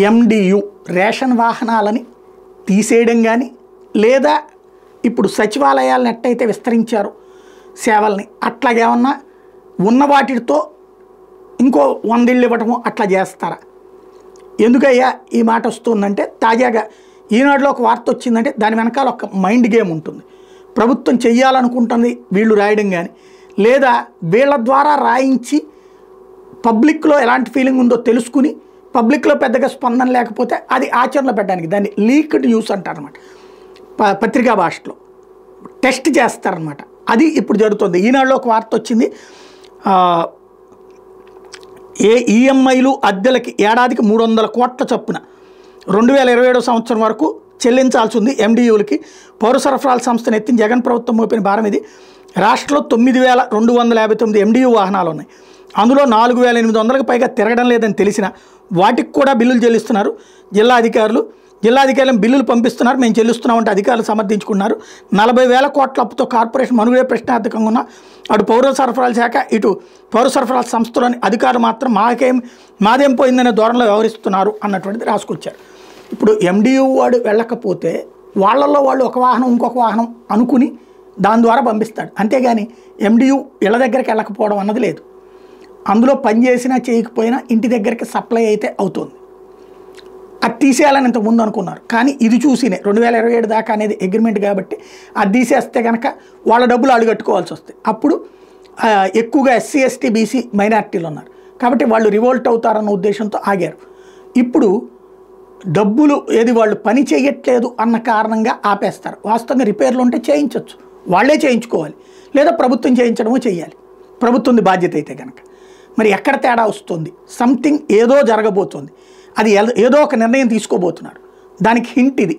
MDU ration వాహనాలని తీసేయడం కానీ, లేదా ఇప్పుడు సచివాలయాలను ఎట్టయితే విస్తరించారో సేవల్ని అట్లాగేమన్నా ఉన్న వాటితో ఇంకో 100 ఇళ్ళు ఇవ్వటము అట్లా చేస్తారా? ఎందుకయ్యా ఈ మాట వస్తుందంటే, తాజాగా ఈనాడులో ఒక వార్త వచ్చిందంటే దాని వెనకాల ఒక మైండ్ గేమ్ ఉంటుంది. ప్రభుత్వం చెయ్యాలనుకుంటుంది వీళ్ళు రాయడం కానీ, లేదా వీళ్ళ ద్వారా రాయించి పబ్లిక్లో ఎలాంటి ఫీలింగ్ ఉందో తెలుసుకుని పబ్లిక్లో పెద్దగా స్పందన లేకపోతే అది ఆచరణలో పెట్టడానికి, దాన్ని లీక్డ్ న్యూస్ అంటారనమాట పత్రికా భాషలో, టెస్ట్ చేస్తారనమాట. అది ఇప్పుడు జరుగుతుంది. ఈనాడులో ఒక వార్త వచ్చింది, ఈఎంఐలు అద్దెలకి ఏడాదికి 300 కోట్ల చొప్పున 2027 సంవత్సరం వరకు చెల్లించాల్సి ఉంది ఎండియూలకి. పౌర సరఫరాల సంస్థను ఎత్తిన జగన్ ప్రభుత్వం మోపిన భారం ఇది. రాష్ట్రంలో 9259 ఎండియూ వాహనాలు ఉన్నాయి. అందులో 4800కి పైగా తిరగడం లేదని తెలిసిన వాటికి కూడా బిల్లులు చెల్లిస్తున్నారు జిల్లాధికారులు బిల్లులు పంపిస్తున్నారు, మేము చెల్లిస్తున్నామంటే అధికారులు సమర్థించుకున్నారు. 40,000 కోట్ల అప్పుతో కార్పొరేషన్ మనుగడే ప్రశ్నార్థకంగా ఉన్న అటు పౌర సరఫరాల శాఖ ఇటు పౌర సరఫరాల సంస్థలోని అధికారులు మాత్రం మాదేం పోయిందనే ధోరణిలో వ్యవహరిస్తున్నారు అన్నటువంటిది రాసుకొచ్చారు. ఇప్పుడు ఎండియూ వాడు వెళ్ళకపోతే వాళ్ళల్లో వాళ్ళు ఒక వాహనం ఇంకొక వాహనం అనుకుని దాని ద్వారా పంపిస్తాడు, అంతేగాని ఎండియూ ఇళ్ళ దగ్గరికి వెళ్ళకపోవడం అన్నది లేదు. అందులో పని చేసినా చేయకపోయినా ఇంటి దగ్గరికి సప్లై అయితే అవుతుంది. అది తీసేయాలని ఇంతకుముందు అనుకున్నారు, కానీ ఇది చూసినే 2027 దాకా అనేది అగ్రిమెంట్ కాబట్టి అది తీసేస్తే కనుక వాళ్ళ డబ్బులు అడుగట్టుకోవాల్సి వస్తాయి. అప్పుడు ఎక్కువగా ఎస్సీ ఎస్టీ బీసీ మైనార్టీలు ఉన్నారు కాబట్టి వాళ్ళు రివోల్ట్ అవుతారన్న ఉద్దేశంతో ఆగారు. ఇప్పుడు డబ్బులు వాళ్ళు పని చేయట్లేదు అన్న కారణంగా ఆపేస్తారు. వాస్తవంగా రిపేర్లు ఉంటే చేయించవచ్చు, వాళ్ళే చేయించుకోవాలి, లేదా ప్రభుత్వం చేయించడమో చేయాలి, ప్రభుత్వం బాధ్యత అయితే కనుక. మరి ఎక్కడ తేడా వస్తుంది? సంథింగ్ ఏదో జరగబోతుంది, అది ఏదో ఒక నిర్ణయం తీసుకోబోతున్నారు, దానికి హింట్ ఇది.